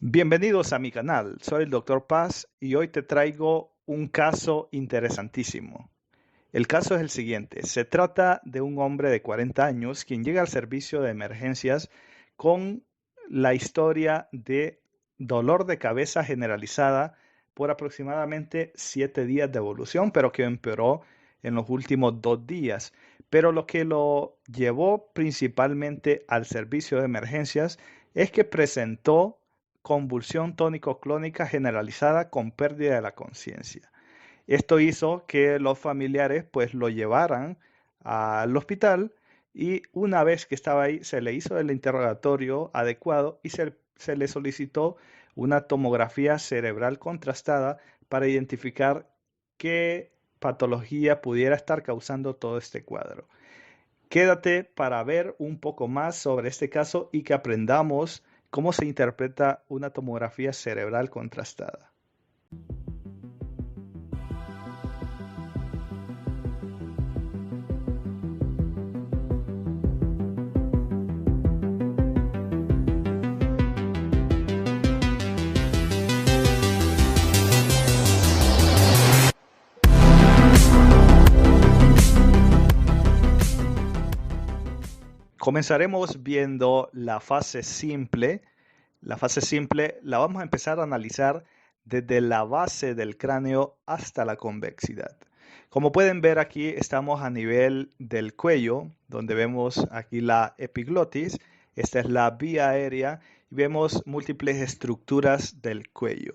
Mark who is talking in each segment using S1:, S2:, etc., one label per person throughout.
S1: Bienvenidos a mi canal, soy el Dr. Paz y hoy te traigo un caso interesantísimo. El caso es el siguiente, se trata de un hombre de 40 años quien llega al servicio de emergencias con la historia de dolor de cabeza generalizada por aproximadamente 7 días de evolución, pero que empeoró en los últimos 2 días. Pero lo que lo llevó principalmente al servicio de emergencias es que presentó convulsión tónico-clónica generalizada con pérdida de la conciencia. Esto hizo que los familiares pues lo llevaran al hospital y una vez que estaba ahí se le hizo el interrogatorio adecuado y se le solicitó una tomografía cerebral contrastada para identificar qué patología pudiera estar causando todo este cuadro. Quédate para ver un poco más sobre este caso y que aprendamos cómo se interpreta una tomografía cerebral contrastada. Comenzaremos viendo la fase simple. La fase simple la vamos a empezar a analizar desde la base del cráneo hasta la convexidad. Como pueden ver aquí estamos a nivel del cuello, donde vemos aquí la epiglotis. Esta es la vía aérea y vemos múltiples estructuras del cuello.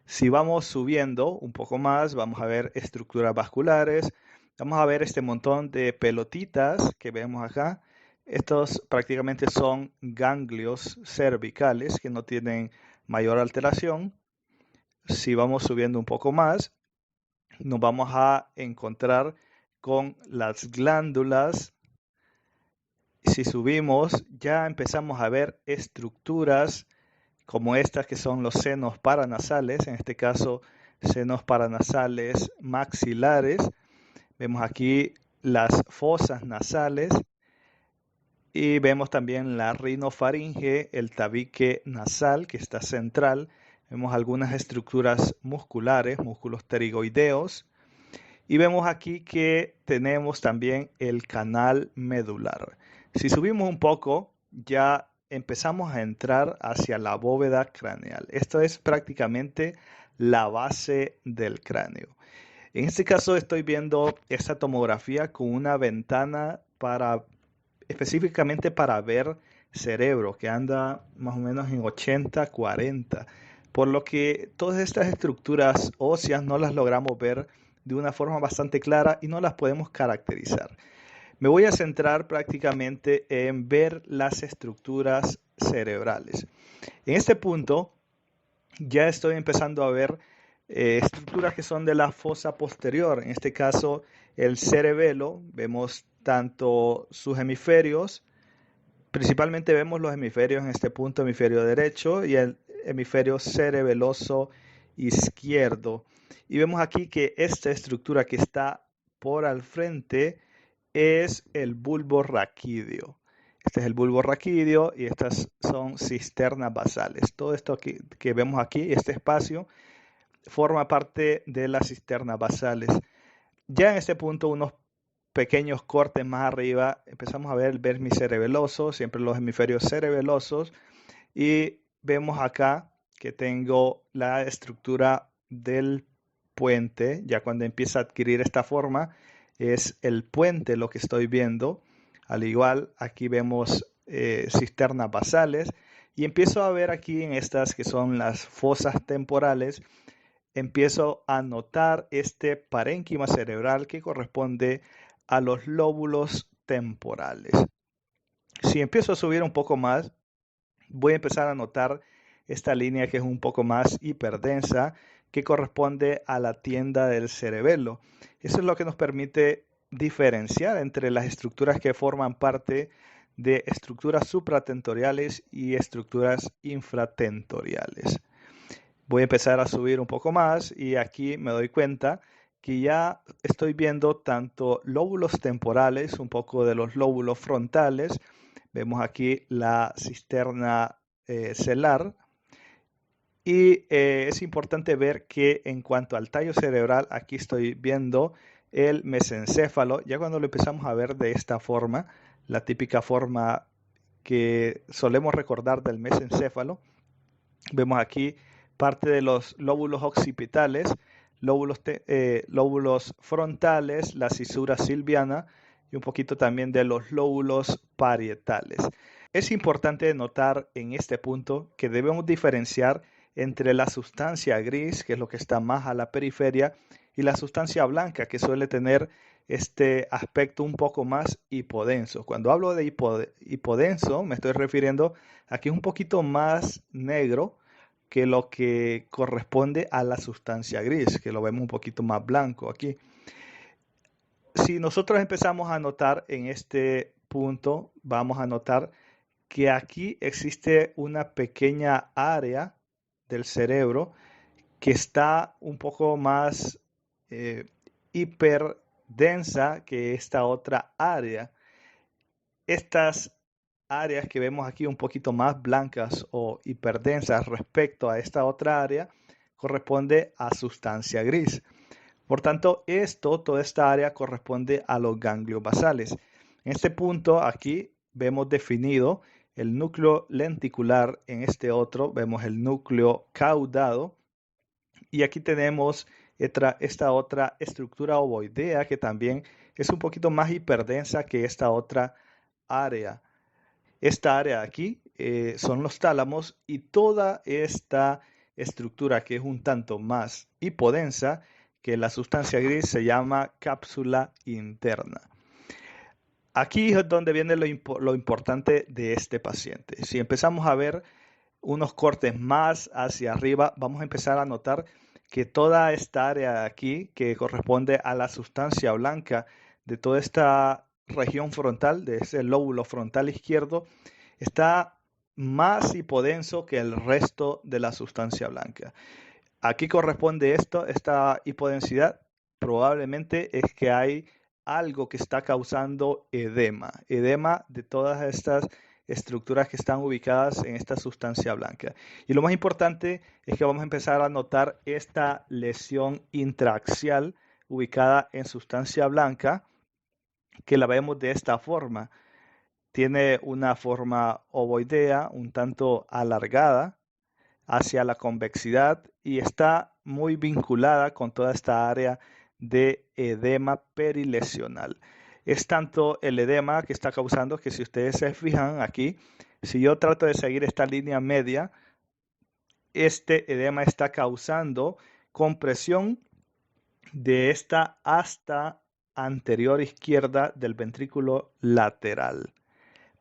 S1: Si vamos subiendo un poco más, vamos a ver estructuras vasculares. Vamos a ver este montón de pelotitas que vemos acá. Estos prácticamente son ganglios cervicales que no tienen mayor alteración. Si vamos subiendo un poco más, nos vamos a encontrar con las glándulas. Si subimos, ya empezamos a ver estructuras como estas que son los senos paranasales, en este caso senos paranasales maxilares. Vemos aquí las fosas nasales y vemos también la rinofaringe, el tabique nasal que está central. Vemos algunas estructuras musculares, músculos pterigoideos. Y vemos aquí que tenemos también el canal medular. Si subimos un poco, ya empezamos a entrar hacia la bóveda craneal. Esto es prácticamente la base del cráneo. En este caso estoy viendo esta tomografía con una ventana específicamente para ver cerebro, que anda más o menos en 80-40, por lo que todas estas estructuras óseas no las logramos ver de una forma bastante clara y no las podemos caracterizar. Me voy a centrar prácticamente en ver las estructuras cerebrales. En este punto ya estoy empezando a ver estructuras que son de la fosa posterior, en este caso el cerebelo. Vemos tanto sus hemisferios, principalmente vemos los hemisferios en este punto, hemisferio derecho y el hemisferio cerebeloso izquierdo. Y vemos aquí que esta estructura que está por al frente es el bulbo raquídeo. Este es el bulbo raquídeo y estas son cisternas basales. Todo esto que vemos aquí, este espacio, forma parte de las cisternas basales. Ya en este punto, unos pequeños cortes más arriba, empezamos a ver el vermicerebeloso, siempre los hemisferios cerebelosos, y vemos acá que tengo la estructura del puente. Ya cuando empieza a adquirir esta forma, es el puente lo que estoy viendo. Al igual, aquí vemos cisternas basales, y empiezo a ver aquí en estas que son las fosas temporales, empiezo a notar este parénquima cerebral que corresponde a los lóbulos temporales. Si empiezo a subir un poco más, voy a empezar a notar esta línea que es un poco más hiperdensa, que corresponde a la tienda del cerebelo. Eso es lo que nos permite diferenciar entre las estructuras que forman parte de estructuras supratentoriales y estructuras infratentoriales. Voy a empezar a subir un poco más y aquí me doy cuenta que ya estoy viendo tanto lóbulos temporales, un poco de los lóbulos frontales. Vemos aquí la cisterna celar Y es importante ver que en cuanto al tallo cerebral, aquí estoy viendo el mesencéfalo. Ya cuando lo empezamos a ver de esta forma, la típica forma que solemos recordar del mesencéfalo, vemos aquí parte de los lóbulos occipitales, lóbulos frontales, la cisura silviana y un poquito también de los lóbulos parietales. Es importante notar en este punto que debemos diferenciar entre la sustancia gris, que es lo que está más a la periferia, y la sustancia blanca, que suele tener este aspecto un poco más hipodenso. Cuando hablo de hipodenso, me estoy refiriendo a que es un poquito más negro que lo que corresponde a la sustancia gris, que lo vemos un poquito más blanco aquí. Si nosotros empezamos a notar en este punto, vamos a notar que aquí existe una pequeña área del cerebro que está un poco más hiperdensa que esta otra área. Estas áreas que vemos aquí un poquito más blancas o hiperdensas respecto a esta otra área corresponde a sustancia gris. Por tanto, toda esta área corresponde a los ganglios basales. En este punto aquí vemos definido el núcleo lenticular, en este otro vemos el núcleo caudado y aquí tenemos esta otra estructura ovoidea que también es un poquito más hiperdensa que esta otra área. Esta área de aquí son los tálamos y toda esta estructura que es un tanto más hipodensa que la sustancia gris se llama cápsula interna. Aquí es donde viene lo importante de este paciente. Si empezamos a ver unos cortes más hacia arriba, vamos a empezar a notar que toda esta área de aquí, que corresponde a la sustancia blanca de toda esta región frontal, de ese lóbulo frontal izquierdo, está más hipodenso que el resto de la sustancia blanca. Aquí corresponde esta hipodensidad, probablemente es que hay algo que está causando edema de todas estas estructuras que están ubicadas en esta sustancia blanca. Y lo más importante es que vamos a empezar a notar esta lesión intraaxial ubicada en sustancia blanca, que la vemos de esta forma. Tiene una forma ovoidea, un tanto alargada hacia la convexidad y está muy vinculada con toda esta área de edema perilesional. Es tanto el edema que está causando que si ustedes se fijan aquí, si yo trato de seguir esta línea media, este edema está causando compresión de esta asta anterior izquierda del ventrículo lateral.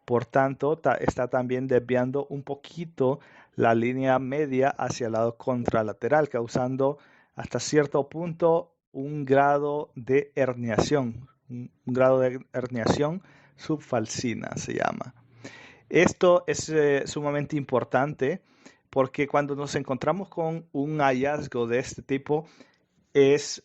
S1: Por tanto, está también desviando un poquito la línea media hacia el lado contralateral, causando hasta cierto punto un grado de herniación, subfalcina se llama. Esto es sumamente importante porque cuando nos encontramos con un hallazgo de este tipo, es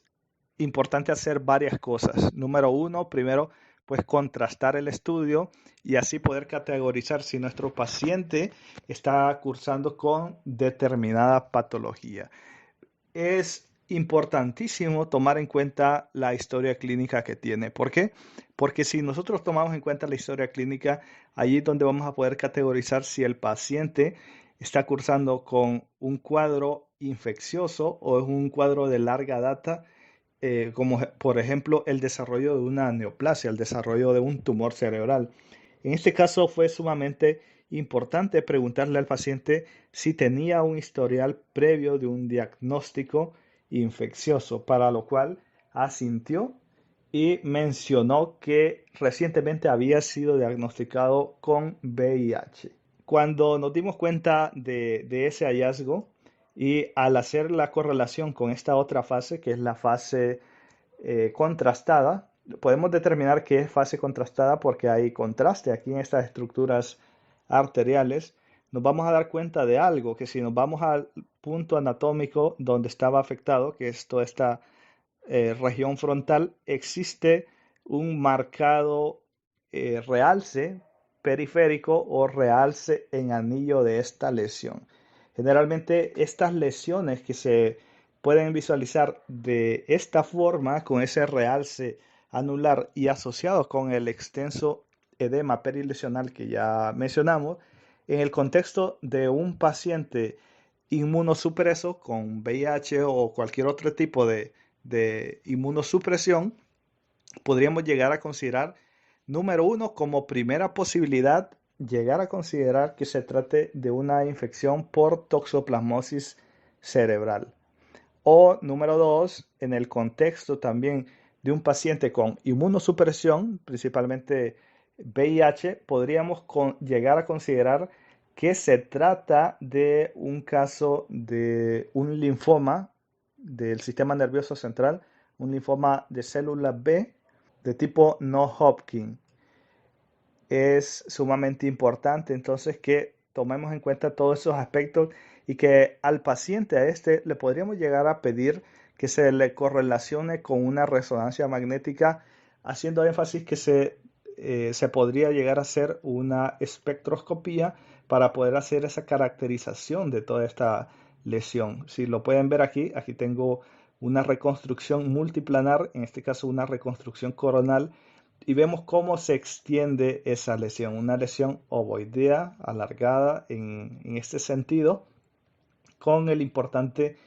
S1: importante hacer varias cosas. Número uno, primero, pues contrastar el estudio y así poder categorizar si nuestro paciente está cursando con determinada patología. Es importantísimo tomar en cuenta la historia clínica que tiene. ¿Por qué? Porque si nosotros tomamos en cuenta la historia clínica, allí es donde vamos a poder categorizar si el paciente está cursando con un cuadro infeccioso o es un cuadro de larga data, como por ejemplo el desarrollo de una neoplasia, el desarrollo de un tumor cerebral. En este caso fue sumamente importante preguntarle al paciente si tenía un historial previo de un diagnóstico infeccioso, para lo cual asintió y mencionó que recientemente había sido diagnosticado con VIH. Cuando nos dimos cuenta de ese hallazgo y al hacer la correlación con esta otra fase, que es la fase contrastada, podemos determinar que es fase contrastada porque hay contraste aquí en estas estructuras arteriales. Nos vamos a dar cuenta de algo, que si nos vamos al punto anatómico donde estaba afectado, que es toda esta región frontal, existe un marcado realce periférico o realce en anillo de esta lesión. Generalmente estas lesiones que se pueden visualizar de esta forma, con ese realce anular y asociados con el extenso edema perilesional que ya mencionamos, en el contexto de un paciente inmunosupreso con VIH o cualquier otro tipo de inmunosupresión, podríamos llegar a considerar, número uno, como primera posibilidad, llegar a considerar que se trate de una infección por toxoplasmosis cerebral. O número dos, en el contexto también de un paciente con inmunosupresión, principalmente VIH, podríamos llegar a considerar que se trata de un caso de un linfoma del sistema nervioso central, un linfoma de célula B de tipo no Hodgkin. Es sumamente importante entonces que tomemos en cuenta todos esos aspectos y que al paciente, a este, le podríamos llegar a pedir que se le correlacione con una resonancia magnética, haciendo énfasis que se podría llegar a hacer una espectroscopía para poder hacer esa caracterización de toda esta lesión. Si lo pueden ver aquí, aquí tengo una reconstrucción multiplanar, en este caso una reconstrucción coronal, y vemos cómo se extiende esa lesión, una lesión ovoidea alargada en este sentido, con el importante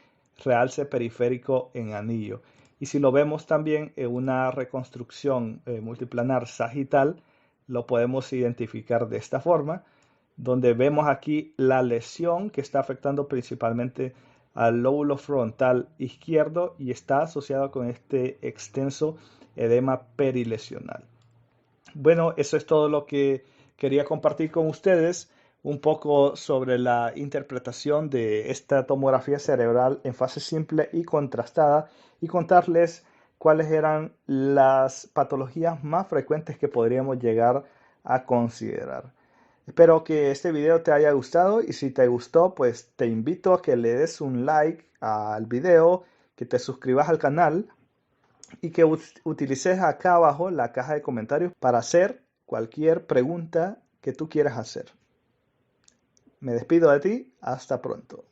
S1: realce periférico en anillo. Y si lo vemos también en una reconstrucción multiplanar sagital, lo podemos identificar de esta forma, donde vemos aquí la lesión que está afectando principalmente al lóbulo frontal izquierdo y está asociado con este extenso edema perilesional. Bueno, eso es todo lo que quería compartir con ustedes, un poco sobre la interpretación de esta tomografía cerebral en fase simple y contrastada, y contarles cuáles eran las patologías más frecuentes que podríamos llegar a considerar. Espero que este video te haya gustado, y si te gustó, pues te invito a que le des un like al video, que te suscribas al canal y que utilices acá abajo la caja de comentarios para hacer cualquier pregunta que tú quieras hacer. Me despido de ti, hasta pronto.